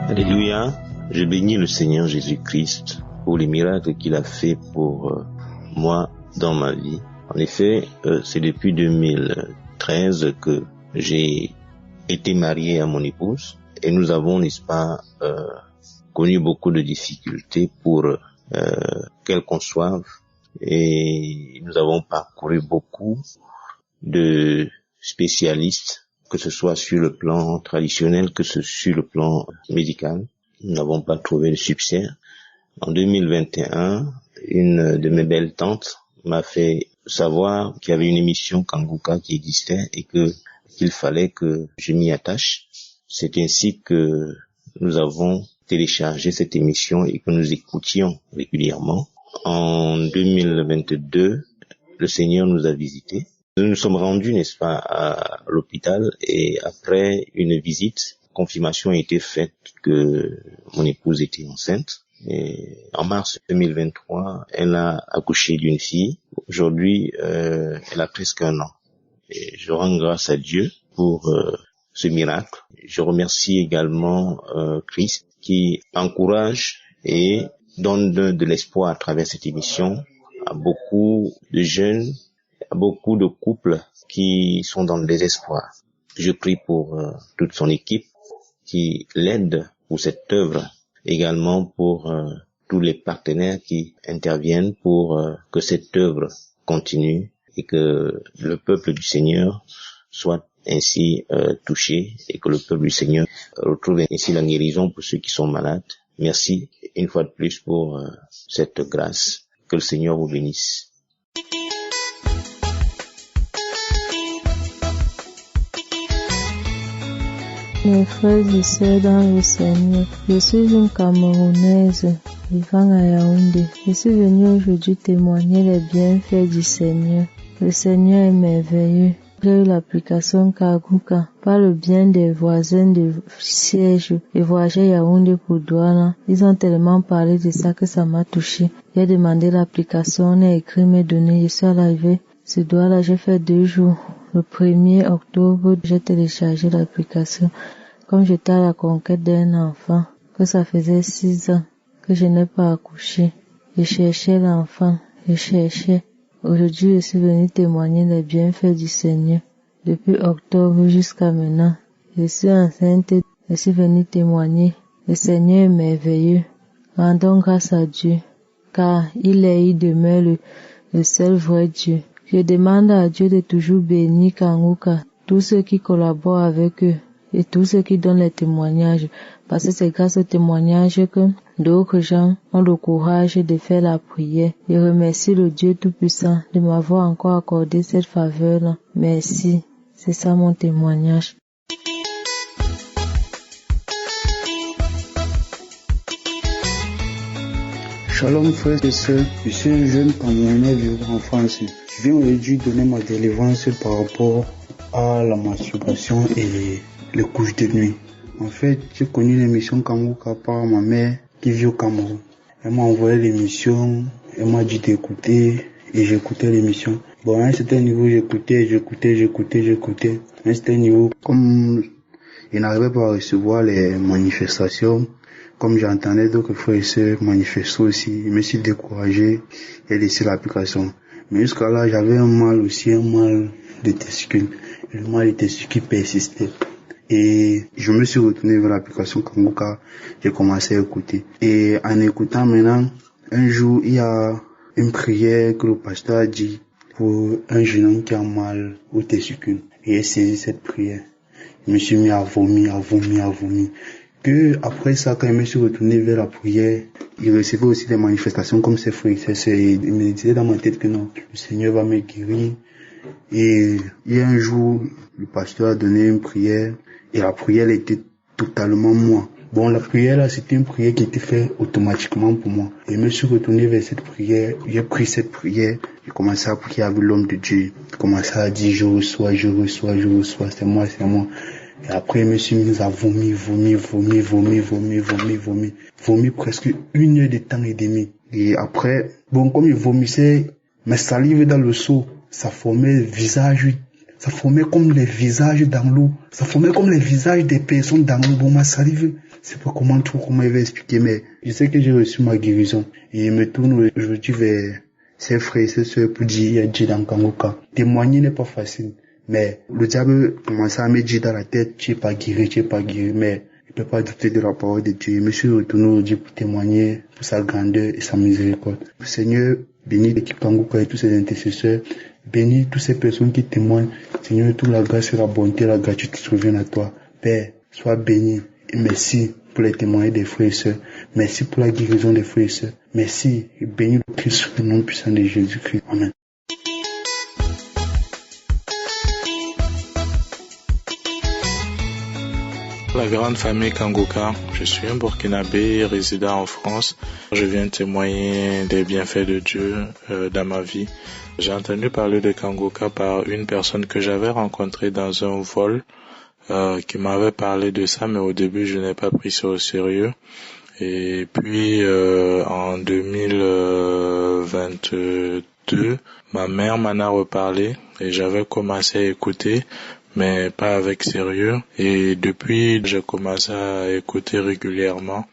Alléluia, je bénis le Seigneur Jésus-Christ pour les miracles qu'il a fait pour moi dans ma vie. En effet, c'est depuis 2013 que j'ai été marié à mon épouse et nous avons, n'est-ce pas, connu beaucoup de difficultés pour qu'elle conçoive, et nous avons parcouru beaucoup de spécialistes, que ce soit sur le plan traditionnel, que ce soit sur le plan médical. Nous n'avons pas trouvé de succès. En 2021, une de mes belles tantes m'a fait savoir qu'il y avait une émission Kanguka qui existait et qu'il fallait que je m'y attache. C'est ainsi que nous avons téléchargé cette émission et que nous écoutions régulièrement. En 2022, le Seigneur nous a visités. Nous nous sommes rendus, n'est-ce pas, à l'hôpital, et après une visite, confirmation a été faite que mon épouse était enceinte. Et en mars 2023, elle a accouché d'une fille. Aujourd'hui, elle a presque 1 an. Et je rends grâce à Dieu pour ce miracle. Je remercie également Christ qui encourage et donne de l'espoir à travers cette émission à beaucoup de jeunes, à beaucoup de couples qui sont dans le désespoir. Je prie pour toute son équipe qui l'aide pour cette œuvre, également pour tous les partenaires qui interviennent pour que cette œuvre continue et que le peuple du Seigneur soit ainsi touché et que le peuple du Seigneur retrouve ainsi la guérison pour ceux qui sont malades. Merci une fois de plus pour cette grâce. Que le Seigneur vous bénisse. Mes frères et sœurs dans le Seigneur, je suis une Camerounaise vivant à Yaoundé. Je suis venue aujourd'hui témoigner les bienfaits du Seigneur. Le Seigneur est merveilleux. J'ai eu l'application Kanguka par le bien des voisins de siège et voyager Yaoundé pour Douala. Ils ont tellement parlé de ça que ça m'a touché. J'ai demandé l'application, on a écrit mes données, je suis arrivée sur Douala, j'ai fait 2 jours. Le 1er octobre, j'ai téléchargé l'application. Comme j'étais à la conquête d'un enfant, que ça faisait 6 ans que je n'ai pas accouché. Je cherchais l'enfant, je cherchais. Aujourd'hui, je suis venue témoigner des bienfaits du Seigneur. Depuis octobre jusqu'à maintenant, je suis enceinte, je suis venue témoigner. Le Seigneur est merveilleux. Rendons grâce à Dieu, car il est, il demeure le seul vrai Dieu. Je demande à Dieu de toujours bénir Kanguka, tous ceux qui collaborent avec eux et tous ceux qui donnent les témoignages, parce que c'est grâce aux témoignages que d'autres gens ont le courage de faire la prière. Je remercie le Dieu Tout-Puissant de m'avoir encore accordé cette faveur-là. Merci. C'est ça mon témoignage. Shalom frères et sœurs, je suis un jeune Camerounais vivant en France. Je viens aujourd'hui donner ma délivrance par rapport à la masturbation et les couches de nuit. En fait, j'ai connu l'émission Kanguka par ma mère qui vit au Cameroun. Elle m'a envoyé l'émission, elle m'a dit d'écouter et j'écoutais l'émission. Bon, à un certain niveau, j'écoutais. À un certain niveau, comme je n'arrivais pas à recevoir les manifestations, comme j'entendais d'autres frères et sœurs manifester aussi, je me suis découragé et laissé l'application. Mais jusqu'à là, j'avais un mal de testicule. Le mal de testicule persistait. Et je me suis retourné vers l'application Kanguka, j'ai commencé à écouter. Et en écoutant maintenant, un jour, il y a une prière que le pasteur a dit pour un jeune homme qui a mal au testicule. Et j'ai saisi cette prière. Je me suis mis à vomir. Que après ça, quand je me suis retourné vers la prière, il recevait aussi des manifestations comme ses frères et sœurs. Il me disait dans ma tête que non, le Seigneur va me guérir. Et il y a un jour, le pasteur a donné une prière et la prière était totalement moi. Bon, la prière là, c'était une prière qui était faite automatiquement pour moi. Et je me suis retourné vers cette prière, j'ai pris cette prière, j'ai commencé à prier avec l'homme de Dieu. J'ai commencé à dire je reçois, c'est moi. Et après, je me suis mis à vomir presque 1 heure de temps et demi. Et après, bon, comme je vomissais, mes salives dans le seau, ça formait comme les visages dans l'eau. Ça formait comme les visages des personnes dans l'eau. Bon, ma salive, sais pas comment il va expliquer, mais je sais que j'ai reçu ma guérison. Et il me tourne aujourd'hui vers ses frères et ses sœurs pour dire, il y a Dieu dans Kangoka. Témoigner n'est pas facile. Mais le diable commençait à me dire dans la tête, tu es pas guéri, mais il peut pas douter de la parole de Dieu. Je me suis retourné aujourd'hui pour témoigner pour sa grandeur et sa miséricorde. Seigneur, bénis l'équipe Kangoka et tous ses intercesseurs. Bénis toutes ces personnes qui témoignent. Seigneur, toute la grâce et la bonté, la gratuité qui reviennent à toi. Père, sois béni. Et merci pour les témoignages des frères et sœurs. Merci pour la guérison des frères et sœurs. Merci et bénis le Christ au nom puissant de Jésus-Christ. Amen. La grande famille Kangoka, je suis un Burkinabé résident en France. Je viens témoigner des bienfaits de Dieu dans ma vie. J'ai entendu parler de Kangoka par une personne que j'avais rencontrée dans un vol qui m'avait parlé de ça, mais au début je n'ai pas pris ça au sérieux. Et puis en 2022, ma mère m'en a reparlé et j'avais commencé à écouter, mais pas avec sérieux. Et depuis, j'ai commencé à écouter régulièrement.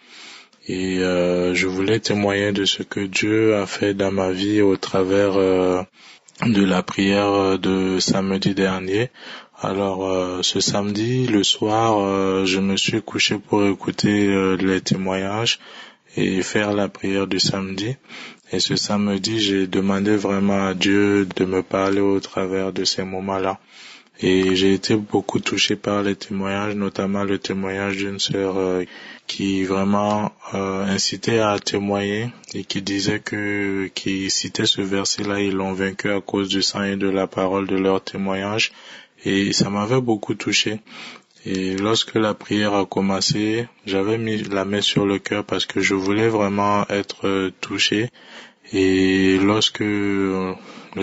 Et je voulais témoigner de ce que Dieu a fait dans ma vie au travers de la prière de samedi dernier. Alors, ce samedi, le soir, je me suis couché pour écouter les témoignages et faire la prière du samedi. Et ce samedi, j'ai demandé vraiment à Dieu de me parler au travers de ces moments-là. Et j'ai été beaucoup touché par les témoignages, notamment le témoignage d'une sœur qui vraiment incitait à témoigner et qui disait qui citait ce verset-là, ils l'ont vaincu à cause du sang et de la parole de leur témoignage. Et ça m'avait beaucoup touché. Et lorsque la prière a commencé, j'avais mis la main sur le cœur parce que je voulais vraiment être touché. Et lorsque le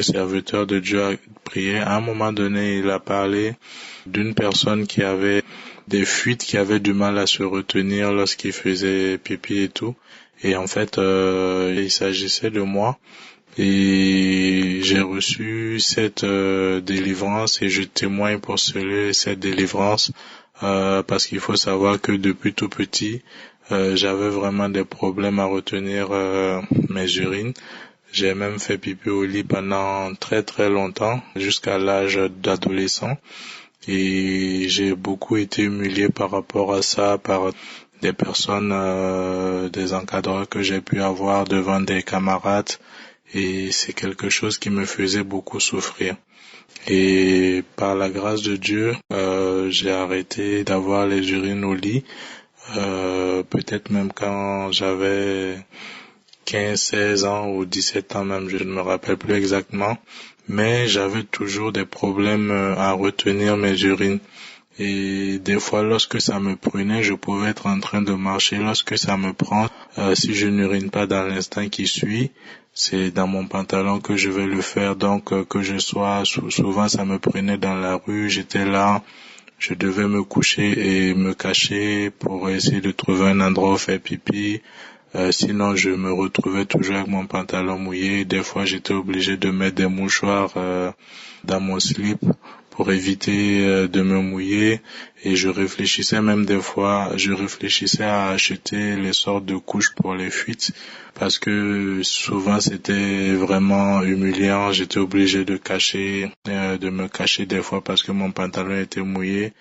serviteur de Dieu a prié, à un moment donné, il a parlé d'une personne qui avait des fuites, qui avait du mal à se retenir lorsqu'il faisait pipi et tout. Et en fait, il s'agissait de moi. Et j'ai reçu cette délivrance et je témoigne pour cette délivrance parce qu'il faut savoir que depuis tout petit, j'avais vraiment des problèmes à retenir mes urines. J'ai même fait pipi au lit pendant très très longtemps, jusqu'à l'âge d'adolescent. Et j'ai beaucoup été humilié par rapport à ça, par des personnes, des encadreurs que j'ai pu avoir devant des camarades. Et c'est quelque chose qui me faisait beaucoup souffrir. Et par la grâce de Dieu, j'ai arrêté d'avoir les urines au lit. Peut-être même quand j'avais 15, 16 ans ou 17 ans même, je ne me rappelle plus exactement. Mais j'avais toujours des problèmes à retenir mes urines. Et des fois, lorsque ça me prenait, je pouvais être en train de marcher. Lorsque ça me prend, si je n'urine pas dans l'instant qui suit, c'est dans mon pantalon que je vais le faire. Donc, que je sois, souvent ça me prenait dans la rue, j'étais là, je devais me coucher et me cacher pour essayer de trouver un endroit où faire pipi. Sinon, je me retrouvais toujours avec mon pantalon mouillé. Des fois, j'étais obligé de mettre des mouchoirs dans mon slip pour éviter de me mouiller. Et je réfléchissais même des fois, à acheter les sortes de couches pour les fuites parce que souvent c'était vraiment humiliant. J'étais obligé de me cacher des fois parce que mon pantalon était mouillé.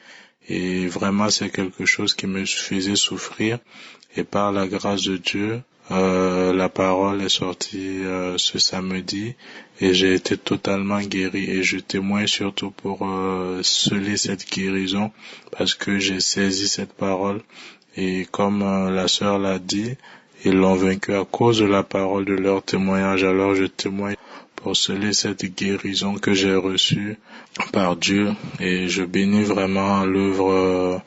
Et vraiment, c'est quelque chose qui me faisait souffrir. Et par la grâce de Dieu, la parole est sortie ce samedi et j'ai été totalement guéri. Et je témoigne surtout pour sceller cette guérison parce que j'ai saisi cette parole. Et comme la sœur l'a dit, ils l'ont vaincu à cause de la parole de leur témoignage. Alors je témoigne pour sceller cette guérison que j'ai reçue par Dieu. Et je bénis vraiment l'œuvre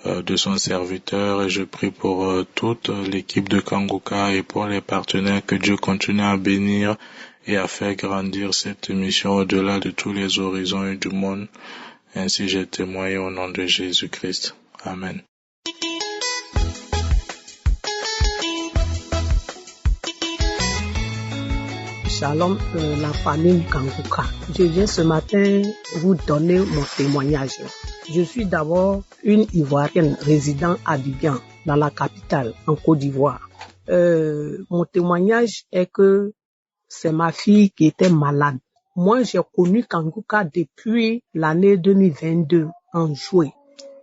de son serviteur et je prie pour toute l'équipe de Kangoka et pour les partenaires que Dieu continue à bénir et à faire grandir cette mission au-delà de tous les horizons et du monde. Ainsi j'ai témoigné au nom de Jésus-Christ. Amen. Shalom, la famille Kangoka. Je viens ce matin vous donner mon témoignage. Je suis d'abord une Ivoirienne résidant à Abidjan. dans la capitale, en Côte d'Ivoire. Mon témoignage est que c'est ma fille qui était malade. Moi, j'ai connu Kanguka depuis l'année 2022, en juillet.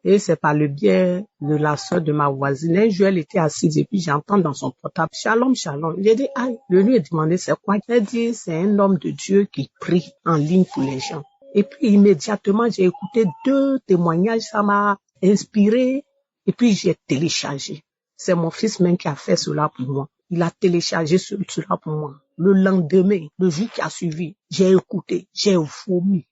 Et c'est par le biais de la sœur de ma voisine. Un jour, elle était assise et puis j'entends dans son portable, Shalom, Shalom. J'ai dit, aïe, je lui ai demandé c'est quoi. Elle dit, c'est un homme de Dieu qui prie en ligne pour les gens. Et puis immédiatement, j'ai écouté 2 témoignages, ça m'a inspiré et puis j'ai téléchargé. C'est mon fils même qui a fait cela pour moi. Il a téléchargé cela pour moi. Le lendemain, le jour qui a suivi, j'ai écouté, j'ai vomi.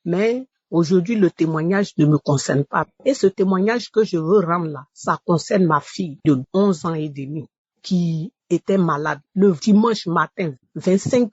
Mais aujourd'hui, le témoignage ne me concerne pas. Et ce témoignage que je veux rendre là, ça concerne ma fille de 11 ans et demi qui était malade. Le dimanche matin, 25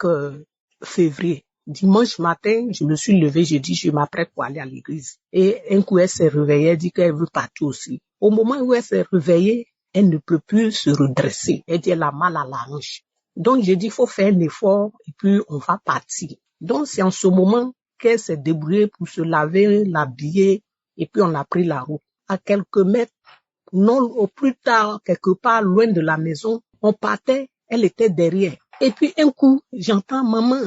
février, dimanche matin, je me suis levée, j'ai dit, je m'apprête pour aller à l'église. Et un coup, elle s'est réveillée, elle dit qu'elle veut partir aussi. Au moment où elle s'est réveillée, elle ne peut plus se redresser. Elle dit, elle a mal à la hanche. Donc, j'ai dit, il faut faire un effort et puis on va partir. Donc, c'est en ce moment qu'elle s'est débrouillée pour se laver, l'habiller et puis on a pris la route. À quelques mètres, non au plus tard, quelque part loin de la maison, on partait, elle était derrière. Et puis un coup, j'entends maman,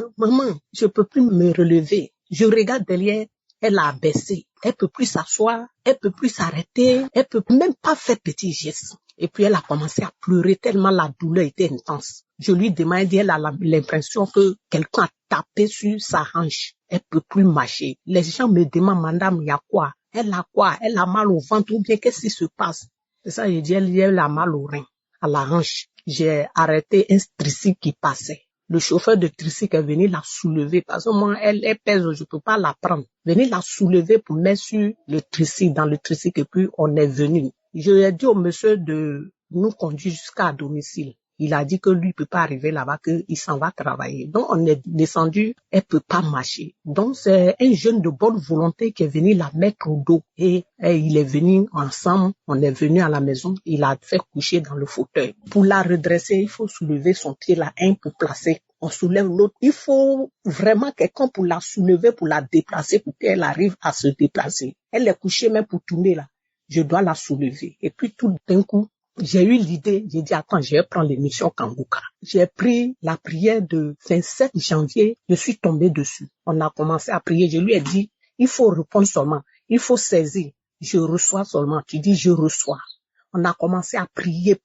je peux plus me relever. Je regarde derrière, elle a baissé. Elle peut plus s'asseoir, elle peut plus s'arrêter, elle peut même pas faire petit geste. Et puis elle a commencé à pleurer tellement la douleur était intense. Je lui demande, elle a l'impression que quelqu'un a tapé sur sa hanche. Elle peut plus marcher. Les gens me demandent, madame, il y a quoi? Elle a quoi? Elle a mal au ventre ou bien qu'est-ce qui se passe? C'est ça, j'ai dit, elle a mal au rein, à la hanche. J'ai arrêté un tricycle qui passait. Le chauffeur de tricycle est venu la soulever parce que moi, elle pèse, je peux pas la prendre. Venu la soulever pour mettre sur le tricycle, dans le tricycle, et puis on est venu. Je lui ai dit au monsieur de nous conduire jusqu'à domicile. Il a dit que lui peut pas arriver là-bas, qu'il s'en va travailler. Donc on est descendu, elle peut pas marcher. Donc c'est un jeune de bonne volonté qui est venu la mettre au dos. Et il est venu ensemble, on est venu à la maison, il a fait coucher dans le fauteuil. Pour la redresser, il faut soulever son pied là, un pour placer. On soulève l'autre. Il faut vraiment quelqu'un pour la soulever, pour la déplacer, pour qu'elle arrive à se déplacer. Elle est couchée même pour tourner là. Je dois la soulever. Et puis tout d'un coup, j'ai eu l'idée, j'ai dit, attends, je vais prendre l'émission Kanguka. J'ai pris la prière de 27 janvier, je suis tombée dessus. On a commencé à prier, je lui ai dit, il faut répondre seulement, il faut saisir, je reçois seulement. Tu dis, je reçois. On a commencé à prier,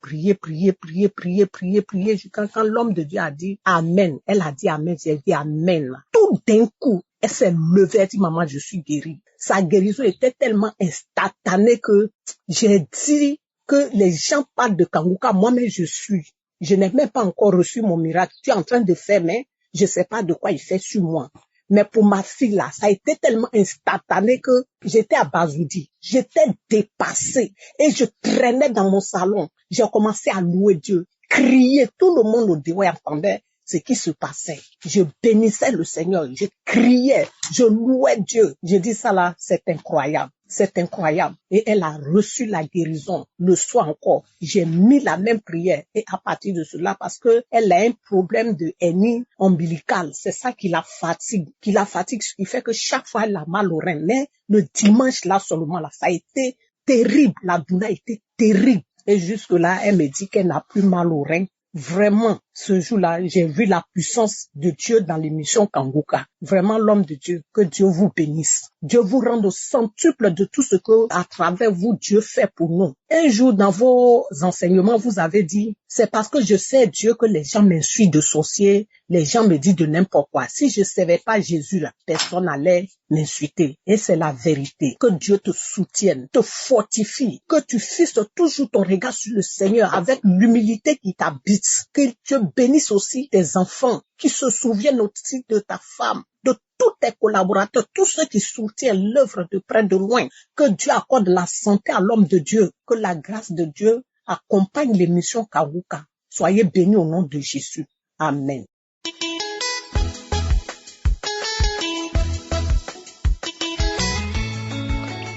quand l'homme de Dieu a dit Amen. Elle a dit Amen, j'ai dit Amen. Tout d'un coup, elle s'est levée, elle dit, maman, je suis guérie. Sa guérison était tellement instantanée que j'ai dit que les gens parlent de Kanguka, moi-même je suis. Je n'ai même pas encore reçu mon miracle. Tu es en train de faire, mais je sais pas de quoi il fait sur moi. Mais pour ma fille là, ça a été tellement instantané que j'étais à Bazoudi. J'étais dépassée et je traînais dans mon salon. J'ai commencé à louer Dieu, crier. Tout le monde au dehors entendait ce qui se passait. Je bénissais le Seigneur, je criais, je louais Dieu. Je dis ça là, c'est incroyable. C'est incroyable. Et elle a reçu la guérison le soir encore. J'ai mis la même prière. Et à partir de cela, parce que elle a un problème de hernie ombilicale. C'est ça qui la fatigue. Ce qui fait que chaque fois, elle a mal au rein. Mais le dimanche, là seulement, là, ça a été terrible. La douleur a été terrible. Et jusque là, elle me dit qu'elle n'a plus mal au rein. Vraiment, ce jour-là, j'ai vu la puissance de Dieu dans l'émission Kanguka. Vraiment, l'homme de Dieu, que Dieu vous bénisse. Dieu vous rende au centuple de tout ce que, à travers vous, Dieu fait pour nous. Un jour, dans vos enseignements, vous avez dit, c'est parce que je sais Dieu que les gens m'insultent de sorcier, les gens me disent de n'importe quoi. Si je ne savais pas Jésus, là, personne n'allait m'insulter. Et c'est la vérité. Que Dieu te soutienne, te fortifie, que tu fixes toujours ton regard sur le Seigneur avec l'humilité qui t'habite. Que Dieu bénisse aussi tes enfants, qui se souviennent aussi de ta femme, de tous tes collaborateurs, tous ceux qui soutiennent l'œuvre de près de loin. Que Dieu accorde la santé à l'homme de Dieu. Que la grâce de Dieu accompagne l'émission Kanguka. Soyez bénis au nom de Jésus. Amen.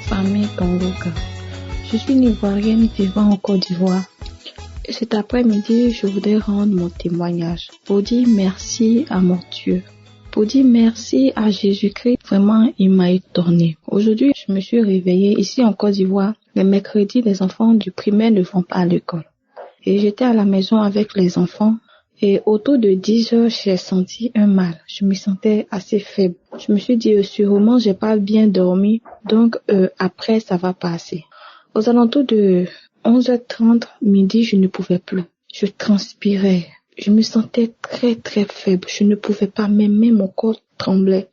Famille Kanguka. Je suis une Ivoirienne vivant en Côte d'Ivoire. Cet après-midi, je voudrais rendre mon témoignage pour dire merci à mon Dieu pour dire merci à Jésus-Christ. Vraiment, il m'a étonnée. Aujourd'hui, je me suis réveillée ici en Côte d'Ivoire. Les mercredis, les enfants du primaire ne vont pas à l'école. Et j'étais à la maison avec les enfants. Et autour de 10 heures, j'ai senti un mal. Je me sentais assez faible. Je me suis dit, sûrement, j'ai pas bien dormi. Donc, après, ça va passer. Aux alentours de 11h30, midi, je ne pouvais plus. Je transpirais. Je me sentais très, très faible. Je ne pouvais pas m'aimer, mon corps tremblait.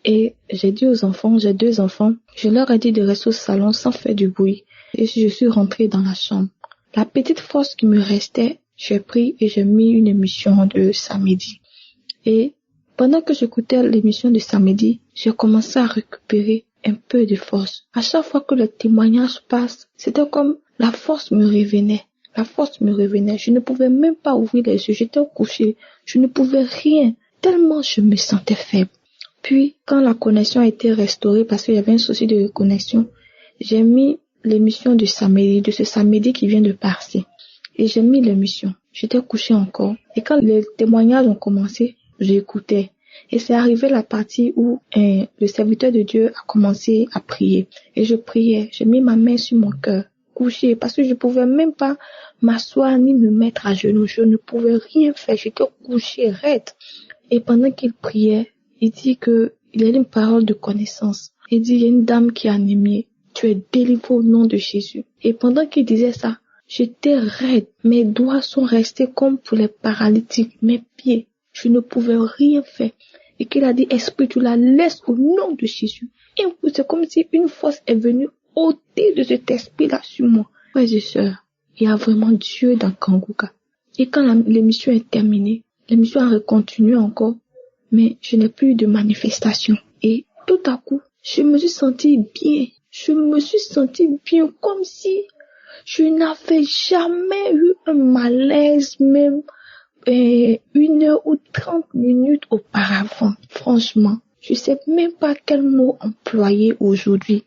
Et j'ai dit aux enfants, j'ai 2 enfants, je leur ai dit de rester au salon sans faire du bruit. Et je suis rentrée dans la chambre. La petite force qui me restait, j'ai pris et j'ai mis une émission de samedi. Et pendant que j'écoutais l'émission de samedi, j'ai commencé à récupérer un peu de force. À chaque fois que le témoignage passe, c'était comme la force me revenait. La force me revenait. Je ne pouvais même pas ouvrir les yeux. J'étais couchée. Je ne pouvais rien. Tellement je me sentais faible. Puis, quand la connexion a été restaurée, parce qu'il y avait un souci de connexion, j'ai mis l'émission de ce samedi qui vient de passer. Et j'ai mis l'émission. J'étais couchée encore. Et quand les témoignages ont commencé, j'écoutais. Et c'est arrivé la partie où le serviteur de Dieu a commencé à prier. Et je priais. J'ai mis ma main sur mon cœur, couchée, parce que je pouvais même pas m'asseoir ni me mettre à genoux. Je ne pouvais rien faire. J'étais couchée, raide. Et pendant qu'il priait, il dit que il a une parole de connaissance. Il dit, il y a une dame qui est anémie. Tu es délivrée au nom de Jésus. Et pendant qu'il disait ça, j'étais raide. Mes doigts sont restés comme pour les paralytiques. Mes pieds, je ne pouvais rien faire. Et qu'il a dit, esprit, tu la laisses au nom de Jésus. Et c'est comme si une force est venue ôter de cet esprit-là sur moi. Frères et sœurs, il y a vraiment Dieu dans Kanguka. Et quand l'émission est terminée, l'émission a continué encore, mais je n'ai plus eu de manifestation. Et tout à coup, je me suis sentie bien. Je me suis sentie bien, comme si je n'avais jamais eu un malaise, même 1 heure ou 30 minutes auparavant. Franchement, je sais même pas quel mot employer aujourd'hui,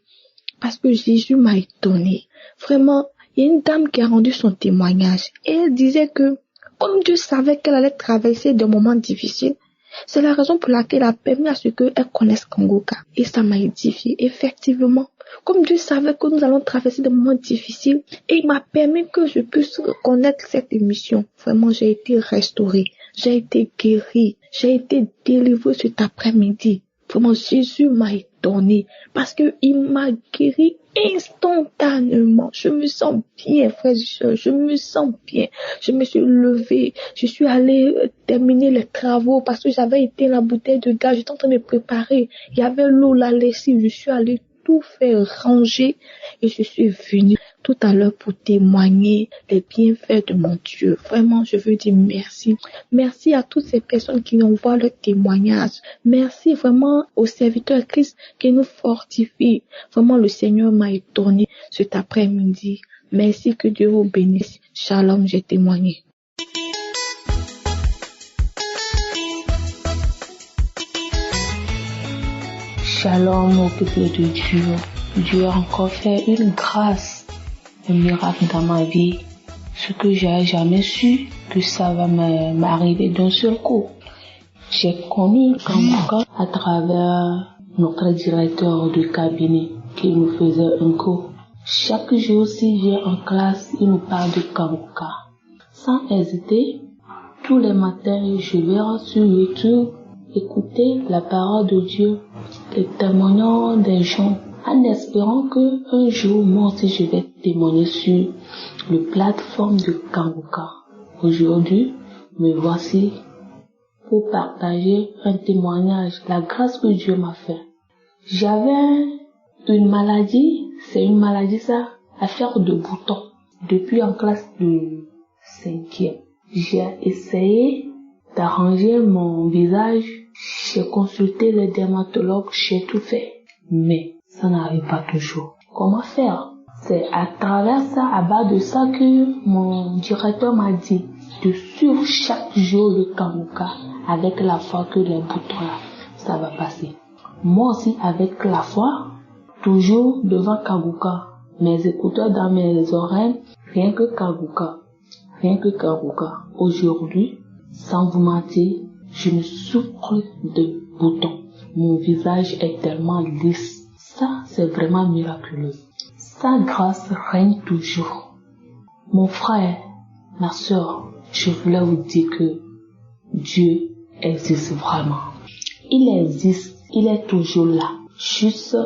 parce que Jésus m'a étonnée. Vraiment, il y a une dame qui a rendu son témoignage et elle disait que comme Dieu savait qu'elle allait traverser des moments difficiles, c'est la raison pour laquelle il a permis à ce qu'elle connaisse Kanguka. Et ça m'a édifié. Effectivement, comme Dieu savait que nous allons traverser des moments difficiles, et il m'a permis que je puisse reconnaître cette émission. Vraiment, j'ai été restaurée, j'ai été guérie, j'ai été délivrée cet après-midi. Vraiment, Jésus m'a étonnée parce que il m'a guéri instantanément. Je me sens bien, frères et sœurs, je me sens bien. Je me suis levée, je suis allée terminer les travaux parce que j'avais éteint la bouteille de gaz, j'étais en train de préparer. Il y avait l'eau, la lessive, je suis allée tout faire ranger et je suis venue tout à l'heure pour témoigner des bienfaits de mon Dieu. Vraiment, je veux dire merci. Merci à toutes ces personnes qui envoient leur témoignage. Merci vraiment aux serviteurs Christ qui nous fortifient. Vraiment, le Seigneur m'a étonné cet après-midi. Merci, que Dieu vous bénisse. Shalom, j'ai témoigné. Shalom au peuple de Dieu. Dieu a encore fait une grâce, un miracle dans ma vie. Ce que j'ai jamais su, que ça va m'arriver d'un seul coup. J'ai connu Kanguka à travers notre directeur de cabinet qui nous faisait un cours. Chaque jour, s'il vient en classe, il nous parle de Kanguka. Sans hésiter, tous les matins, je vais sur YouTube écouter la parole de Dieu, les témoignements des gens, en espérant que un jour, moi aussi, je vais témoigner sur la plateforme de Kanguka. Aujourd'hui, me voici pour partager un témoignage, la grâce que Dieu m'a fait. J'avais une maladie, c'est une maladie ça, à faire de boutons. Depuis en classe de 5e, j'ai essayé d'arranger mon visage. J'ai consulté le dermatologue, j'ai tout fait, mais ça n'arrive pas toujours. Comment faire? C'est à travers ça, à bas de ça, que mon directeur m'a dit de suivre chaque jour le Kanguka avec la foi que les boutons là, ça va passer. Moi aussi, avec la foi, toujours devant Kanguka, mes écouteurs dans mes oreilles, rien que Kanguka, rien que Kanguka. Aujourd'hui, sans vous mentir, je ne souffre de boutons. Mon visage est tellement lisse. Ça, c'est vraiment miraculeux. Sa grâce règne toujours. Mon frère, ma soeur, je voulais vous dire que Dieu existe vraiment. Il existe, il est toujours là. Juste,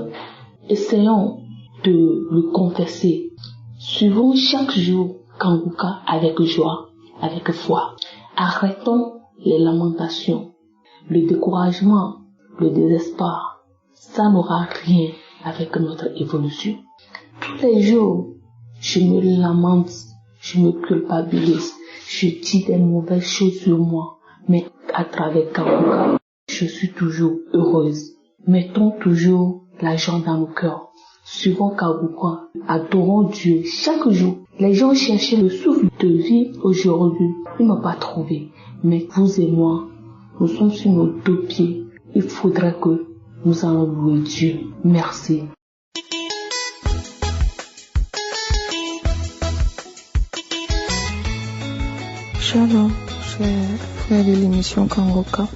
essayons de le confesser. Suivons chaque jour Kanguka avec joie, avec foi. Arrêtons les lamentations, le découragement, le désespoir. Ça n'aura rien avec notre évolution. Tous les jours, je me lamente, je me culpabilise, je dis des mauvaises choses sur moi, mais à travers Kanguka, je suis toujours heureuse. Mettons toujours la joie dans nos cœurs. Suivons Kanguka, adorons Dieu chaque jour. Les gens cherchaient le souffle de vie aujourd'hui. Ils n'ont pas trouvé. Mais vous et moi, nous sommes sur nos deux pieds. Il faudrait que nous allons louer Dieu. Merci. Shalom, chers frères de l'émission Kanguka.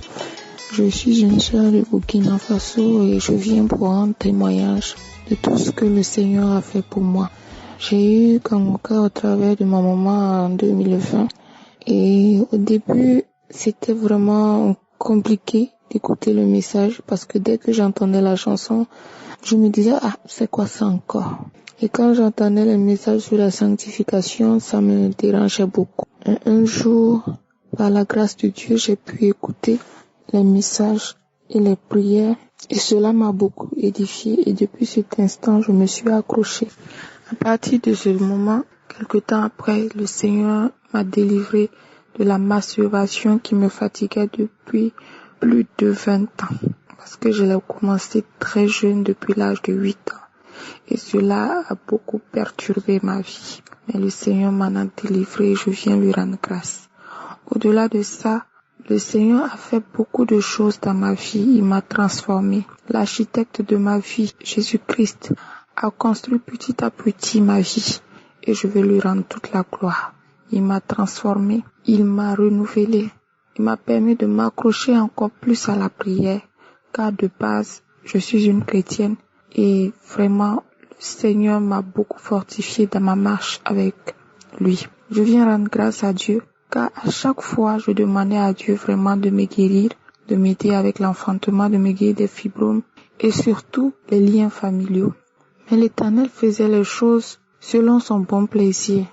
Je suis une sœur de Burkina Faso et je viens pour rendre témoignage de tout ce que le Seigneur a fait pour moi. J'ai eu Kanguka au travers de ma maman en 2020 et au début c'était vraiment compliqué d'écouter le message parce que dès que j'entendais la chanson, je me disais c'est quoi ça encore? Et quand j'entendais le message sur la sanctification, ça me dérangeait beaucoup. Un jour, par la grâce de Dieu, j'ai pu écouter les messages et les prières et cela m'a beaucoup édifié et depuis cet instant, je me suis accrochée. À partir de ce moment, quelque temps après, le Seigneur m'a délivré de la masturbation qui me fatiguait depuis plus de 20 ans. Parce que je l'ai commencé très jeune, depuis l'âge de 8 ans. Et cela a beaucoup perturbé ma vie. Mais le Seigneur m'en a délivré et je viens lui rendre grâce. Au-delà de ça, le Seigneur a fait beaucoup de choses dans ma vie. Il m'a transformée. L'architecte de ma vie, Jésus-Christ, a construit petit à petit ma vie. Et je veux lui rendre toute la gloire. Il m'a transformée. Il m'a renouvelée. Il m'a permis de m'accrocher encore plus à la prière. Car de base, je suis une chrétienne. Et vraiment, le Seigneur m'a beaucoup fortifié dans ma marche avec lui. Je viens rendre grâce à Dieu, car à chaque fois, je demandais à Dieu vraiment de me guérir, de m'aider avec l'enfantement, de me guérir des fibromes et surtout les liens familiaux. Mais l'Éternel faisait les choses selon son bon plaisir.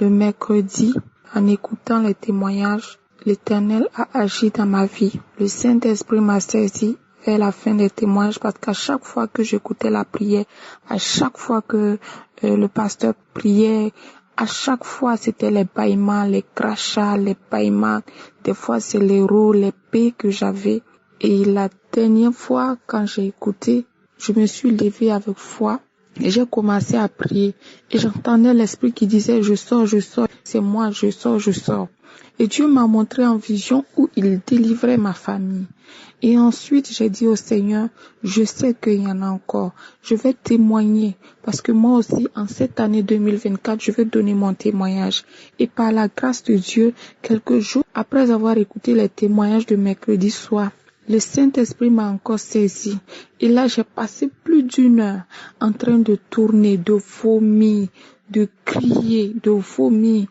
Le mercredi, en écoutant les témoignages, l'Éternel a agi dans ma vie. Le Saint-Esprit m'a saisi vers la fin des témoignages parce qu'à chaque fois que j'écoutais la prière, à chaque fois que le pasteur priait, à chaque fois c'était les bâillements, les crachats, les bâillements, des fois c'est les roues, les paix que j'avais. Et la dernière fois quand j'ai écouté, je me suis levée avec foi et j'ai commencé à prier et j'entendais l'esprit qui disait je sors, c'est moi, je sors. Et Dieu m'a montré en vision où il délivrait ma famille. Et ensuite, j'ai dit au Seigneur, je sais qu'il y en a encore. Je vais témoigner parce que moi aussi, en cette année 2024, je vais donner mon témoignage. Et par la grâce de Dieu, quelques jours après avoir écouté les témoignages de mercredi soir, le Saint-Esprit m'a encore saisi. Et là, j'ai passé plus d'1 heure en train de tourner, de vomir, de crier, de vomir.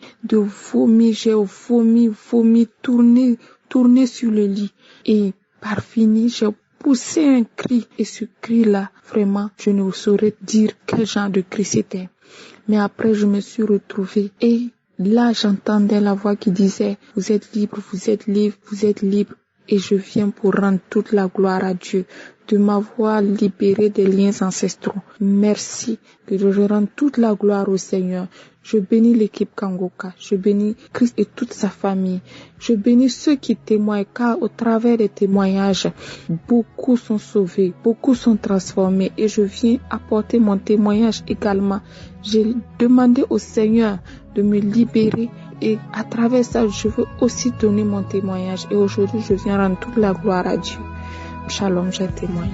J'ai vomi, tourné sur le lit. Et par fini, j'ai poussé un cri. Et ce cri-là, vraiment, je ne saurais dire quel genre de cri c'était. Mais après, je me suis retrouvée. Et là, j'entendais la voix qui disait, vous êtes libre, vous êtes libre, vous êtes libre. Et je viens pour rendre toute la gloire à Dieu de m'avoir libéré des liens ancestraux. Merci que je rende toute la gloire au Seigneur. Je bénis l'équipe Kanguka, je bénis Christ et toute sa famille. Je bénis ceux qui témoignent car au travers des témoignages, beaucoup sont sauvés, beaucoup sont transformés et je viens apporter mon témoignage également. J'ai demandé au Seigneur de me libérer et à travers ça, je veux aussi donner mon témoignage et aujourd'hui, je viens rendre toute la gloire à Dieu. Shalom, j'ai témoigné.